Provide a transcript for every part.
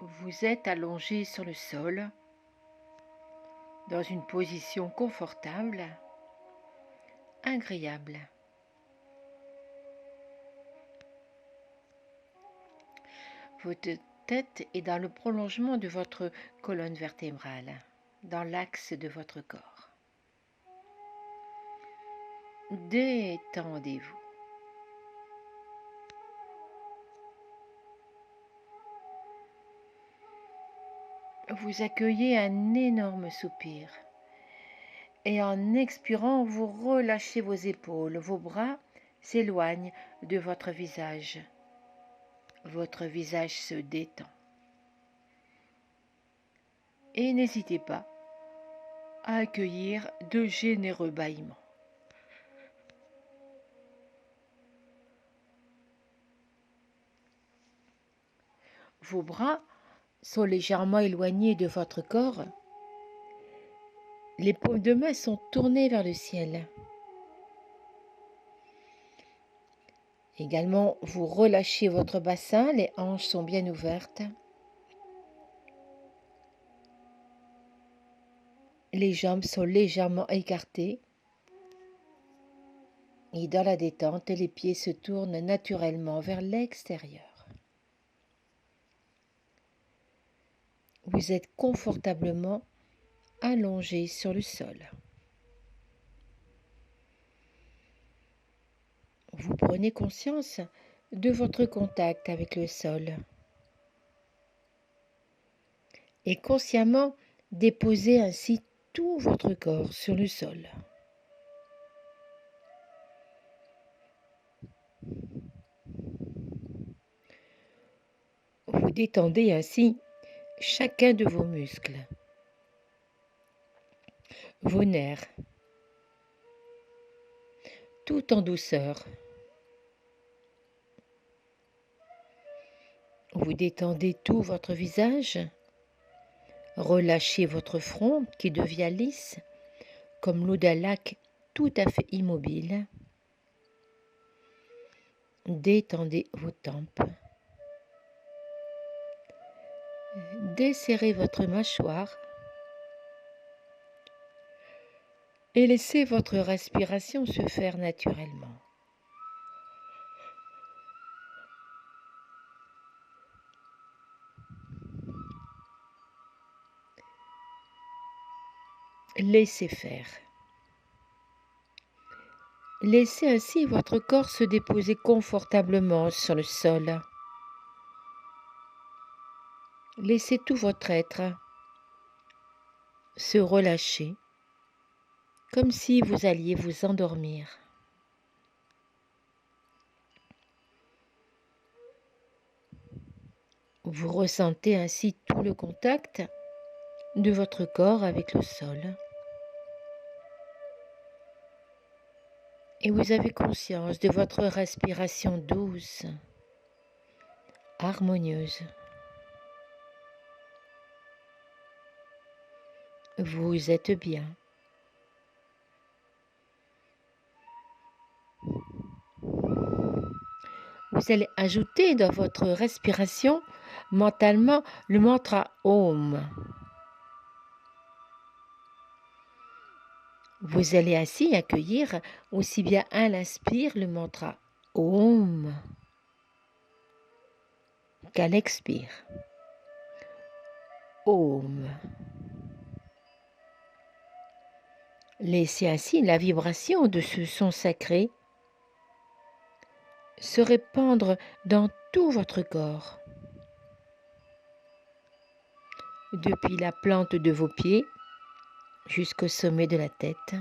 Vous êtes allongé sur le sol, dans une position confortable, agréable. Votre tête est dans le prolongement de votre colonne vertébrale, dans l'axe de votre corps. Détendez-vous. Vous accueillez un énorme soupir et en expirant, vous relâchez vos épaules, vos bras s'éloignent de votre visage. Votre visage se détend. Et n'hésitez pas à accueillir de généreux bâillements. Vos bras sont légèrement éloignés de votre corps. Les paumes de main sont tournées vers le ciel. Également, vous relâchez votre bassin, les hanches sont bien ouvertes. Les jambes sont légèrement écartées. Et dans la détente, les pieds se tournent naturellement vers l'extérieur. Vous êtes confortablement allongé sur le sol. Vous prenez conscience de votre contact avec le sol et consciemment déposez ainsi tout votre corps sur le sol. Vous détendez ainsi chacun de vos muscles, vos nerfs, tout en douceur. Vous détendez tout votre visage, relâchez votre front qui devient lisse, comme l'eau d'un lac tout à fait immobile. Détendez vos tempes. Desserrez votre mâchoire et laissez votre respiration se faire naturellement. Laissez faire. Laissez ainsi votre corps se déposer confortablement sur le sol. Laissez tout votre être se relâcher, comme si vous alliez vous endormir. Vous ressentez ainsi tout le contact de votre corps avec le sol. Et vous avez conscience de votre respiration douce, harmonieuse. Vous êtes bien. Vous allez ajouter dans votre respiration mentalement le mantra Om. Vous allez ainsi accueillir aussi bien à l'inspire le mantra Om qu'à l'expire. Om. Laissez ainsi la vibration de ce son sacré se répandre dans tout votre corps, depuis la plante de vos pieds jusqu'au sommet de la tête,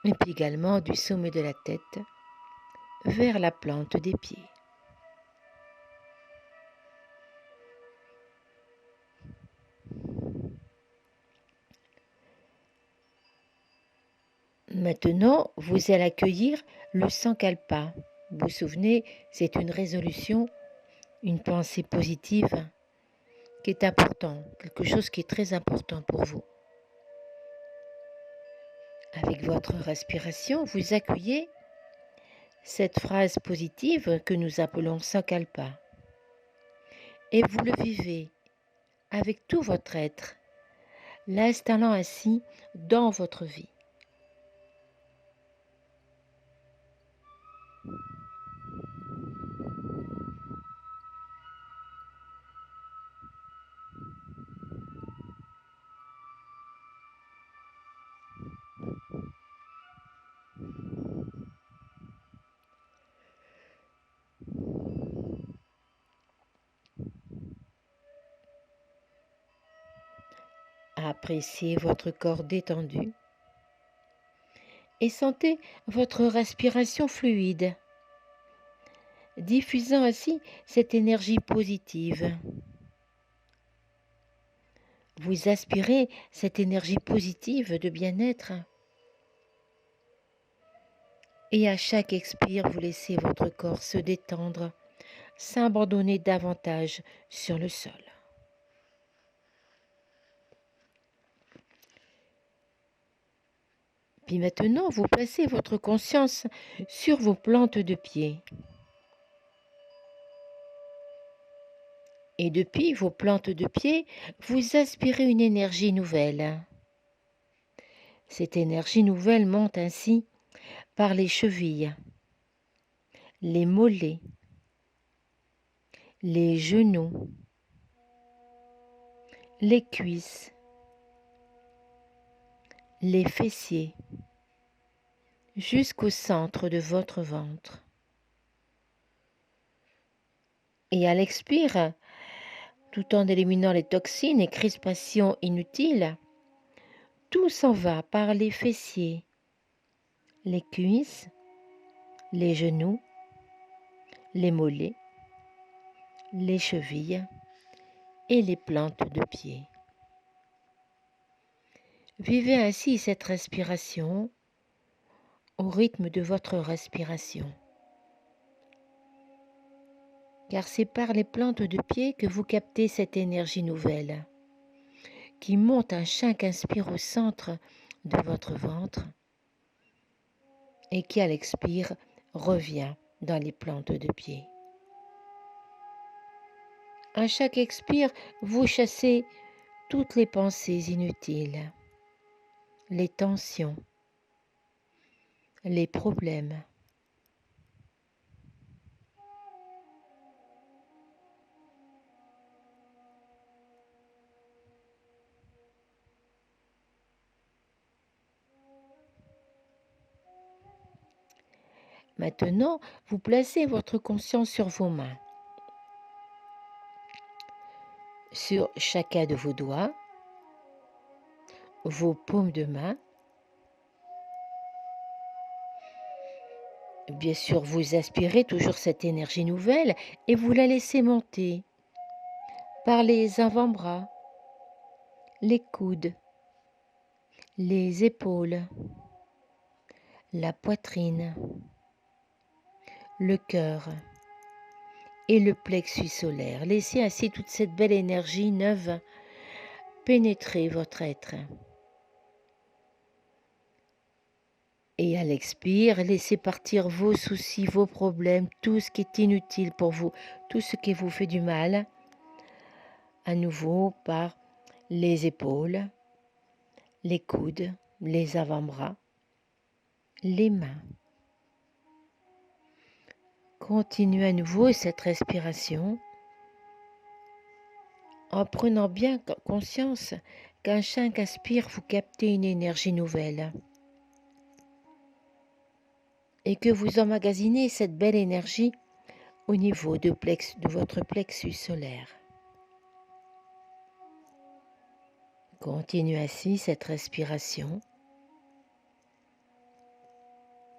et puis également du sommet de la tête vers la plante des pieds. Maintenant, vous allez accueillir le Sankalpa. Vous vous souvenez, c'est une résolution, une pensée positive qui est important, quelque chose qui est très important pour vous. Avec votre respiration, vous accueillez cette phrase positive que nous appelons Sankalpa. et vous le vivez avec tout votre être, l'installant ainsi dans votre vie. Appréciez votre corps détendu et sentez votre respiration fluide, diffusant ainsi cette énergie positive. Vous aspirez cette énergie positive de bien-être et à chaque expire, vous laissez votre corps se détendre, s'abandonner davantage sur le sol. Puis maintenant, vous placez votre conscience sur vos plantes de pied. Et depuis vos plantes de pied, vous aspirez une énergie nouvelle. Cette énergie nouvelle monte ainsi par les chevilles, les mollets, les genoux, les cuisses, les fessiers, jusqu'au centre de votre ventre. Et à l'expire, tout en éliminant les toxines et crispations inutiles, tout s'en va par les fessiers, les cuisses, les genoux, les mollets, les chevilles et les plantes de pied. Vivez ainsi cette respiration au rythme de votre respiration. Car c'est par les plantes de pied que vous captez cette énergie nouvelle qui monte à chaque inspire au centre de votre ventre et qui à l'expire revient dans les plantes de pied. À chaque expire, vous chassez toutes les pensées inutiles, les tensions, les problèmes. Maintenant, vous placez votre conscience sur vos mains, sur chacun de vos doigts, vos paumes de main. Bien sûr, vous aspirez toujours cette énergie nouvelle et vous la laissez monter par les avant-bras, les coudes, les épaules, la poitrine, le cœur et le plexus solaire. Laissez ainsi toute cette belle énergie neuve pénétrer votre être. Et à l'expire, laissez partir vos soucis, vos problèmes, tout ce qui est inutile pour vous, tout ce qui vous fait du mal, à nouveau par les épaules, les coudes, les avant-bras, les mains. Continuez à nouveau cette respiration en prenant bien conscience qu'à chaque inspire, vous captez une énergie nouvelle et que vous emmagasinez cette belle énergie au niveau de votre plexus solaire. Continuez ainsi cette respiration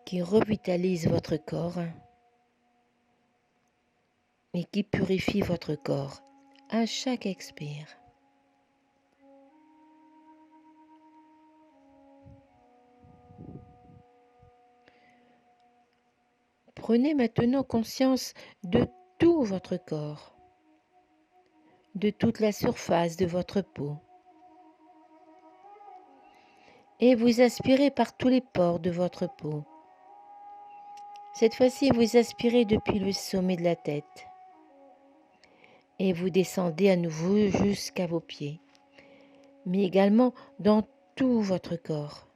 qui revitalise votre corps et qui purifie votre corps à chaque expire. Prenez maintenant conscience de tout votre corps, de toute la surface de votre peau. Et vous aspirez par tous les pores de votre peau. Cette fois-ci, vous aspirez depuis le sommet de la tête. et vous descendez à nouveau jusqu'à vos pieds, mais également dans tout votre corps.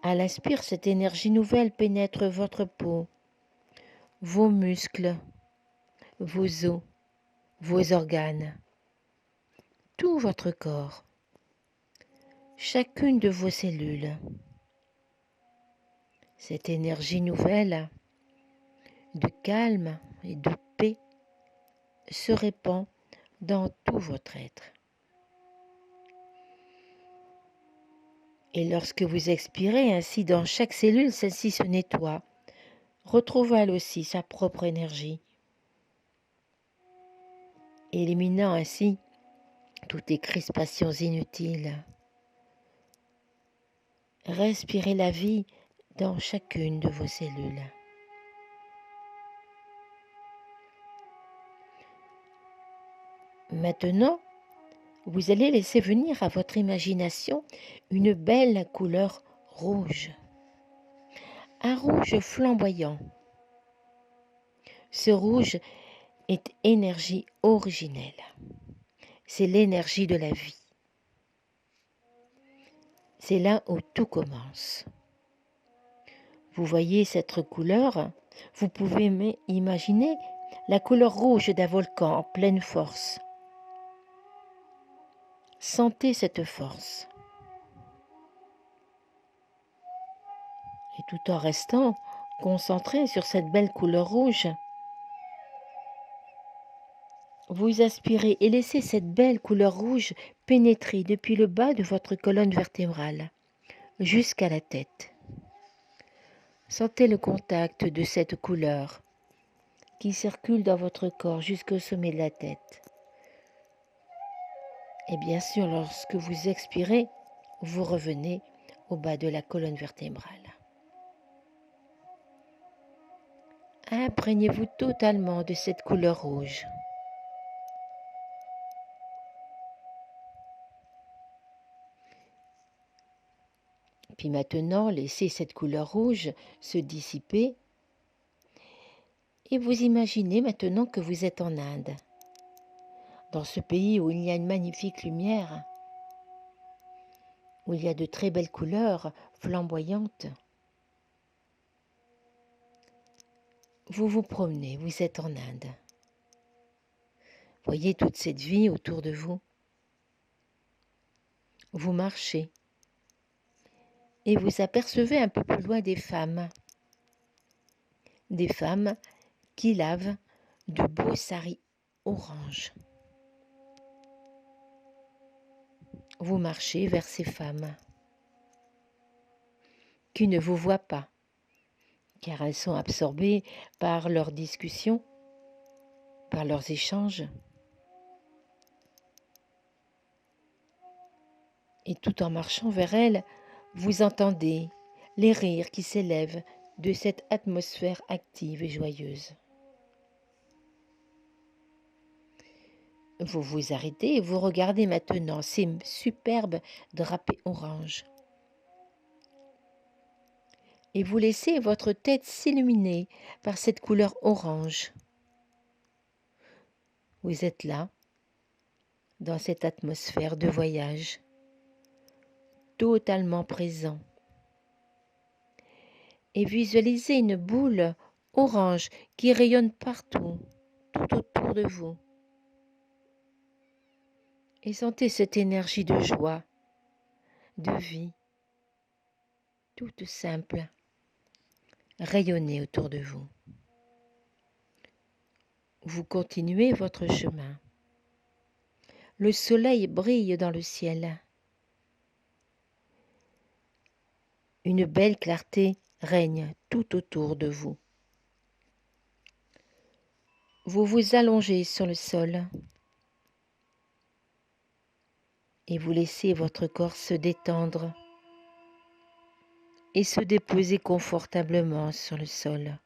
À l'inspire, cette énergie nouvelle pénètre votre peau, vos muscles, vos os, vos organes, tout votre corps, chacune de vos cellules. Cette énergie nouvelle de calme et de paix se répand dans tout votre être. Et lorsque vous expirez ainsi dans chaque cellule, celle-ci se nettoie, retrouve elle aussi sa propre énergie, éliminant ainsi toutes les crispations inutiles. Respirez la vie dans chacune de vos cellules. Maintenant, vous allez laisser venir à votre imagination une belle couleur rouge. Un rouge flamboyant. Ce rouge est énergie originelle. C'est l'énergie de la vie. C'est là où tout commence. Vous voyez cette couleur, vous pouvez imaginer la couleur rouge d'un volcan en pleine force. Sentez cette force. Et tout en restant concentré sur cette belle couleur rouge, vous aspirez et laissez cette belle couleur rouge pénétrer depuis le bas de votre colonne vertébrale jusqu'à la tête. Sentez le contact de cette couleur qui circule dans votre corps jusqu'au sommet de la tête. Et bien sûr, lorsque vous expirez, vous revenez au bas de la colonne vertébrale. Imprégnez-vous totalement de cette couleur rouge. Puis maintenant, laissez cette couleur rouge se dissiper et vous imaginez maintenant que vous êtes en Inde, dans ce pays où il y a une magnifique lumière, où il y a de très belles couleurs flamboyantes. Vous vous promenez, vous êtes en Inde. Voyez toute cette vie autour de vous. Vous marchez et vous apercevez un peu plus loin des femmes qui lavent de beaux saris orange. Vous marchez vers ces femmes qui ne vous voient pas, car elles sont absorbées par leurs discussions, par leurs échanges. Et tout en marchant vers elles, vous entendez les rires qui s'élèvent de cette atmosphère active et joyeuse. Vous vous arrêtez et vous regardez maintenant ces superbes drapés orange. Et vous laissez votre tête s'illuminer par cette couleur orange. Vous êtes là, dans cette atmosphère de voyage, totalement présent. Et visualisez une boule orange qui rayonne partout, tout autour de vous. Et sentez cette énergie de joie, de vie, toute simple, rayonner autour de vous. Vous continuez votre chemin. Le soleil brille dans le ciel. Une belle clarté règne tout autour de vous. Vous vous allongez sur le sol et vous laissez votre corps se détendre et se déposer confortablement sur le sol.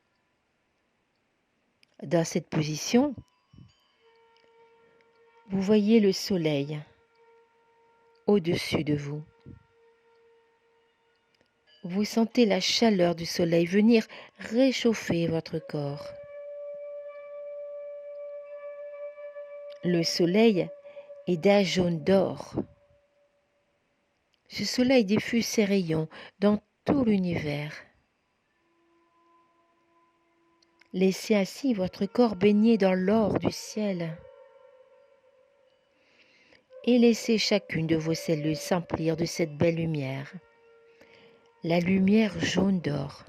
Dans cette position, vous voyez le soleil au-dessus de vous. Vous sentez la chaleur du soleil venir réchauffer votre corps. Le soleil est d'un jaune d'or. Ce soleil diffuse ses rayons dans tout l'univers. Laissez ainsi votre corps baigner dans l'or du ciel et laissez chacune de vos cellules s'emplir de cette belle lumière, la lumière jaune d'or.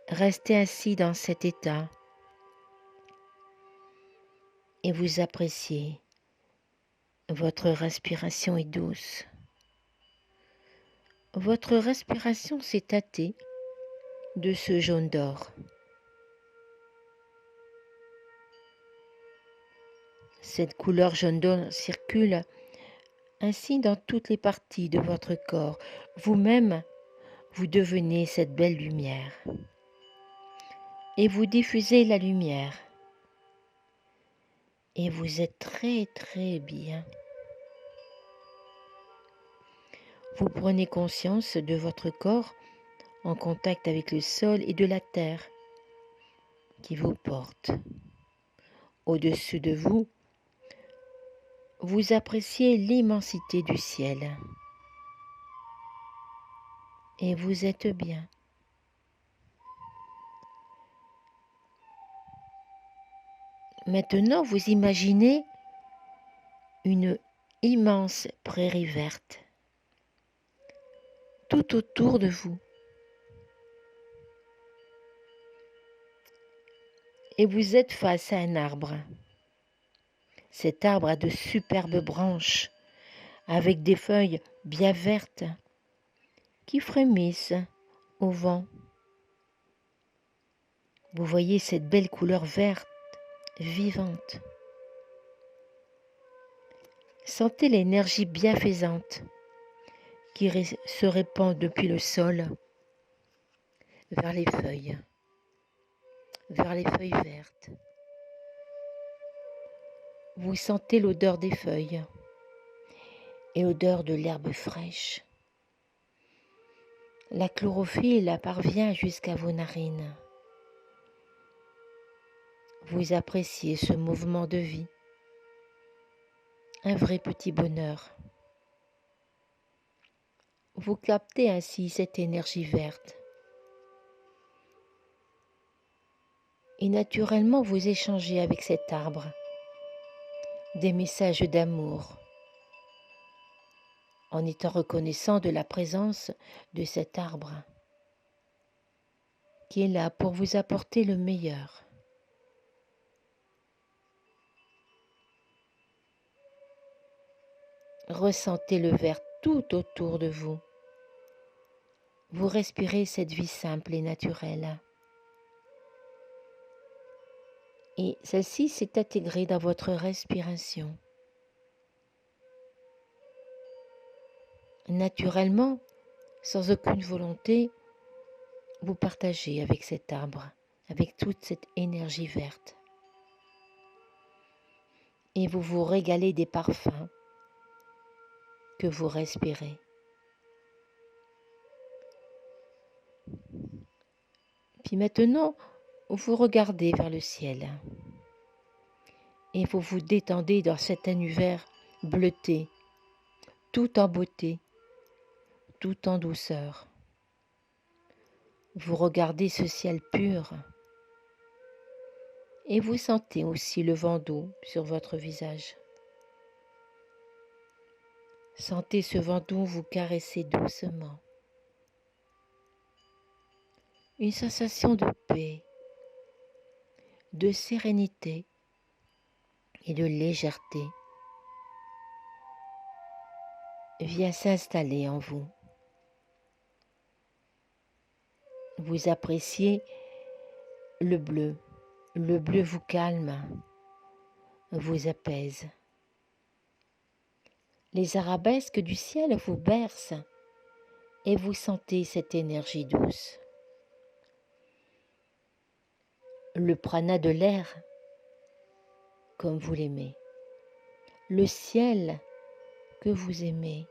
Restez ainsi dans cet état et vous appréciez. Votre respiration est douce. Votre respiration s'est tâtée de ce jaune d'or. Cette couleur jaune d'or circule ainsi dans toutes les parties de votre corps. Vous-même, vous devenez cette belle lumière. Et vous diffusez la lumière. Et vous êtes très très bien. Vous prenez conscience de votre corps en contact avec le sol et de la terre qui vous porte. Au-dessus de vous, vous appréciez l'immensité du ciel. Et vous êtes bien. Maintenant, vous imaginez une immense prairie verte tout autour de vous. Et vous êtes face à un arbre. Cet arbre a de superbes branches avec des feuilles bien vertes qui frémissent au vent. Vous voyez cette belle couleur verte, vivante. Sentez l'énergie bienfaisante qui se répand depuis le sol vers les feuilles vertes. Vous sentez l'odeur des feuilles et l'odeur de l'herbe fraîche. La chlorophylle parvient jusqu'à vos narines. Vous appréciez ce mouvement de vie, un vrai petit bonheur. Vous captez ainsi cette énergie verte. Et naturellement, vous échangez avec cet arbre des messages d'amour, en étant reconnaissant de la présence de cet arbre qui est là pour vous apporter le meilleur. Ressentez le vert tout autour de vous. Vous respirez cette vie simple et naturelle. Et celle-ci s'est intégrée dans votre respiration. Naturellement, sans aucune volonté, vous partagez avec cet arbre, avec toute cette énergie verte. Et vous vous régalez des parfums que vous respirez. Puis maintenant, vous regardez vers le ciel et vous vous détendez dans cet univers bleuté, tout en beauté, tout en douceur. Vous regardez ce ciel pur et vous sentez aussi le vent d'eau sur votre visage. Sentez ce vent d'eau vous caresser doucement. Une sensation de paix, de sérénité et de légèreté vient s'installer en vous. Vous appréciez le bleu. Le bleu vous calme, vous apaise. Les arabesques du ciel vous bercent et vous sentez cette énergie douce. Le prana de l'air, comme vous l'aimez. Le ciel que vous aimez.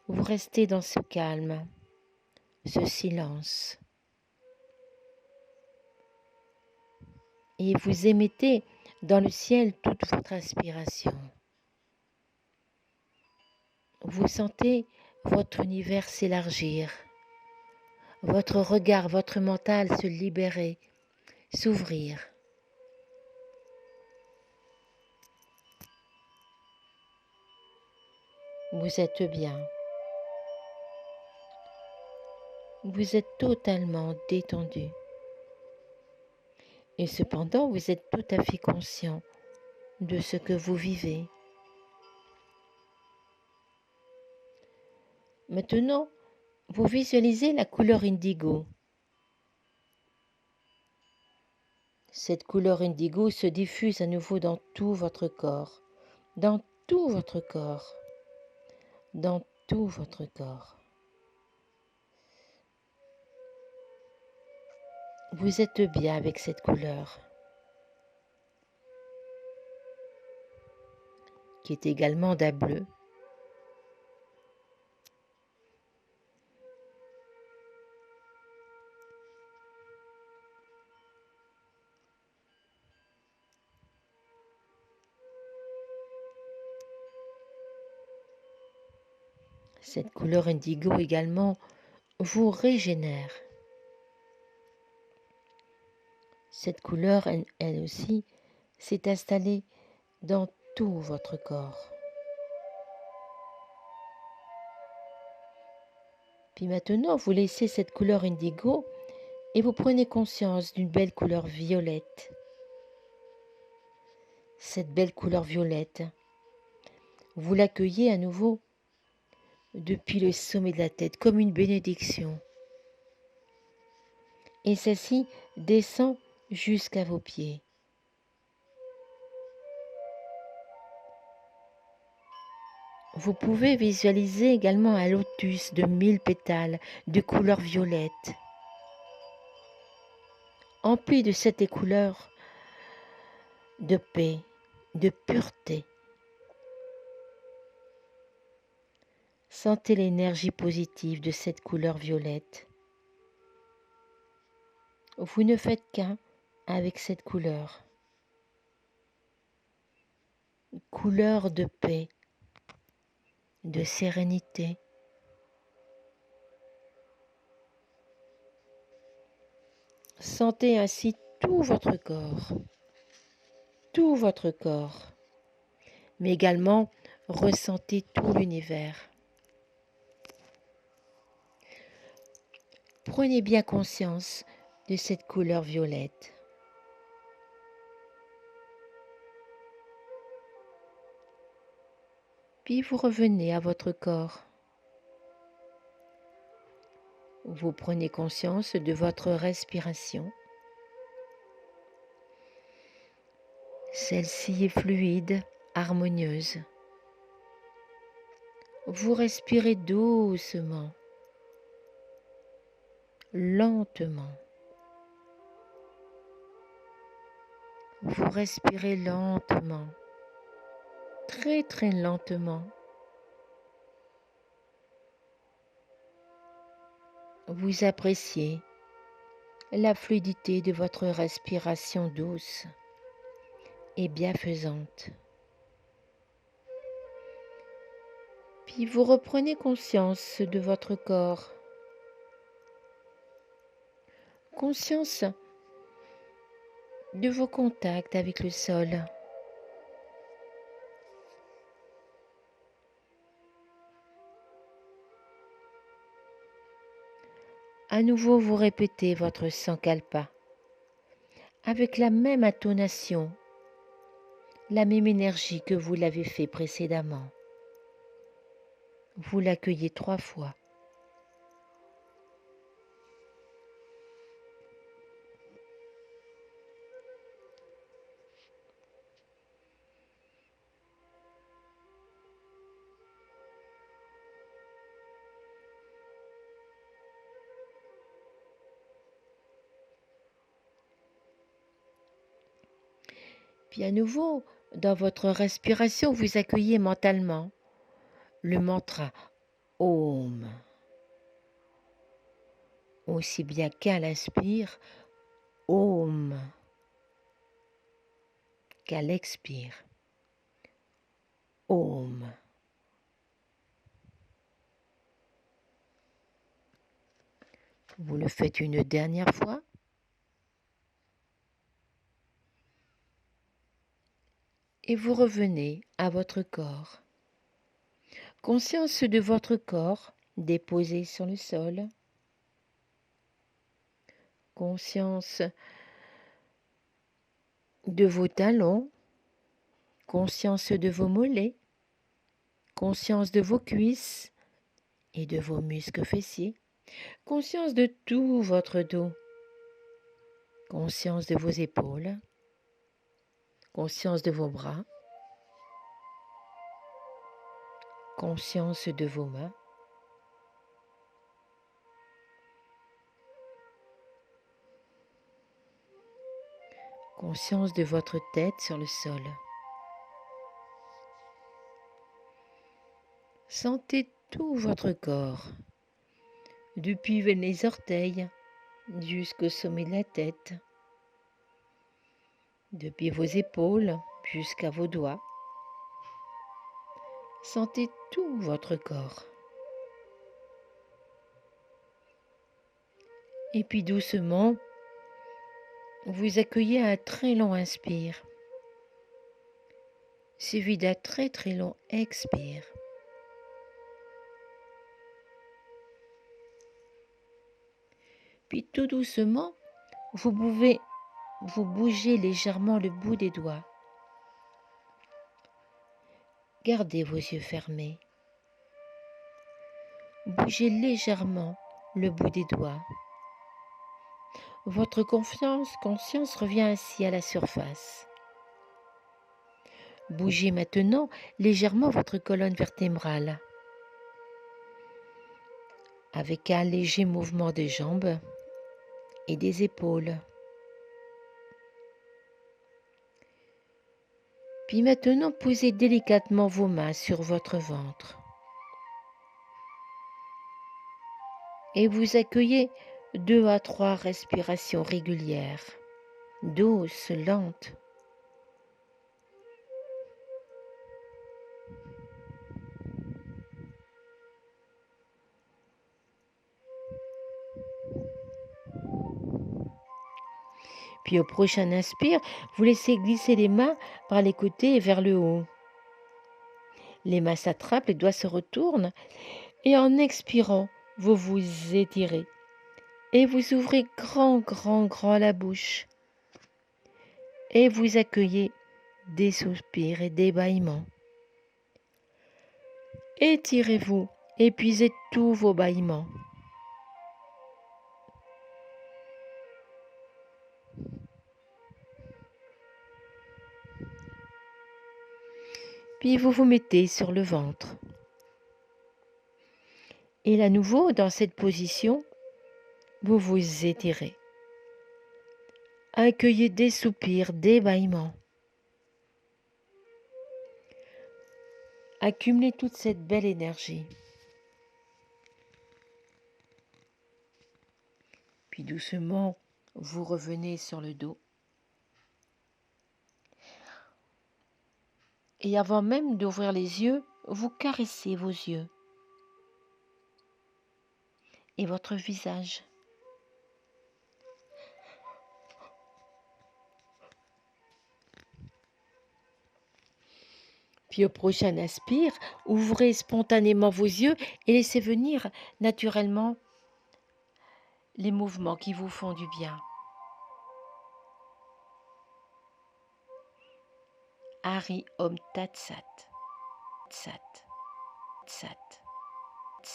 Vous restez dans ce calme, ce silence. et vous émettez dans le ciel toute votre inspiration. Vous sentez votre univers s'élargir, votre regard, votre mental se libérer, s'ouvrir. Vous êtes bien. Vous êtes totalement détendu. Et cependant, vous êtes tout à fait conscient de ce que vous vivez. Maintenant, vous visualisez la couleur indigo. Cette couleur indigo se diffuse à nouveau dans tout votre corps, dans tout votre corps, dans tout votre corps. Vous êtes bien avec cette couleur, qui est également d'un bleu. Cette couleur indigo également vous régénère. Cette couleur, elle aussi, s'est installée dans tout votre corps. Puis maintenant, vous laissez cette couleur indigo et vous prenez conscience d'une belle couleur violette. Cette belle couleur violette, vous l'accueillez à nouveau depuis le sommet de la tête comme une bénédiction. Et celle-ci descend jusqu'à vos pieds. Vous pouvez visualiser également un lotus de 1000 pétales de couleur violette, empli de cette couleur de paix, de pureté. Sentez l'énergie positive de cette couleur violette. Vous ne faites qu'un avec cette couleur. Couleur de paix, de sérénité. Sentez ainsi tout votre corps, mais également ressentez tout l'univers. Prenez bien conscience de cette couleur violette. Puis vous revenez à votre corps. Vous prenez conscience de votre respiration. Celle-ci est fluide, harmonieuse. Vous respirez doucement, lentement. Vous respirez lentement, très très lentement. Vous appréciez la fluidité de votre respiration douce et bienfaisante. Puis vous reprenez conscience de votre corps, conscience de vos contacts avec le sol. À nouveau, vous répétez votre sankalpa avec la même intonation, la même énergie que vous l'avez fait précédemment. Vous l'accueillez 3 fois. Puis à nouveau, dans votre respiration, vous accueillez mentalement le mantra Om. Aussi bien qu'à l'inspire, Om. qu'à l'expire. Om. Vous le faites une dernière fois. Et vous revenez à votre corps. Conscience de votre corps déposé sur le sol. Conscience de vos talons. Conscience de vos mollets. Conscience de vos cuisses et de vos muscles fessiers. Conscience de tout votre dos. Conscience de vos épaules. Conscience de vos bras. Conscience de vos mains. Conscience de votre tête sur le sol. Sentez tout votre corps, depuis les orteils jusqu'au sommet de la tête, depuis vos épaules jusqu'à vos doigts. Sentez tout votre corps. Et puis doucement, vous accueillez un très long inspire, suivi d'un très très long expire. Puis tout doucement, vous pouvez vous bouger légèrement le bout des doigts. Gardez vos yeux fermés. Bougez légèrement le bout des doigts. Votre conscience revient ainsi à la surface. Bougez maintenant légèrement votre colonne vertébrale avec un léger mouvement des jambes et des épaules. Puis maintenant, posez délicatement vos mains sur votre ventre et vous accueillez 2 à 3 respirations régulières, douces, lentes. Puis au prochain inspire, vous laissez glisser les mains par les côtés et vers le haut. Les mains s'attrapent, les doigts se retournent et en expirant, vous vous étirez et vous ouvrez grand, grand, grand la bouche et vous accueillez des soupirs et des bâillements. Étirez-vous, épuisez tous vos bâillements. Puis vous vous mettez sur le ventre. Et à nouveau, dans cette position, vous vous étirez. Accueillez des soupirs, des bâillements. Accumulez toute cette belle énergie. Puis doucement, vous revenez sur le dos. Et avant même d'ouvrir les yeux, vous caressez vos yeux et votre visage. Puis au prochain inspire, ouvrez spontanément vos yeux et laissez venir naturellement les mouvements qui vous font du bien. Hari Om Tat Sat. Sat. Sat.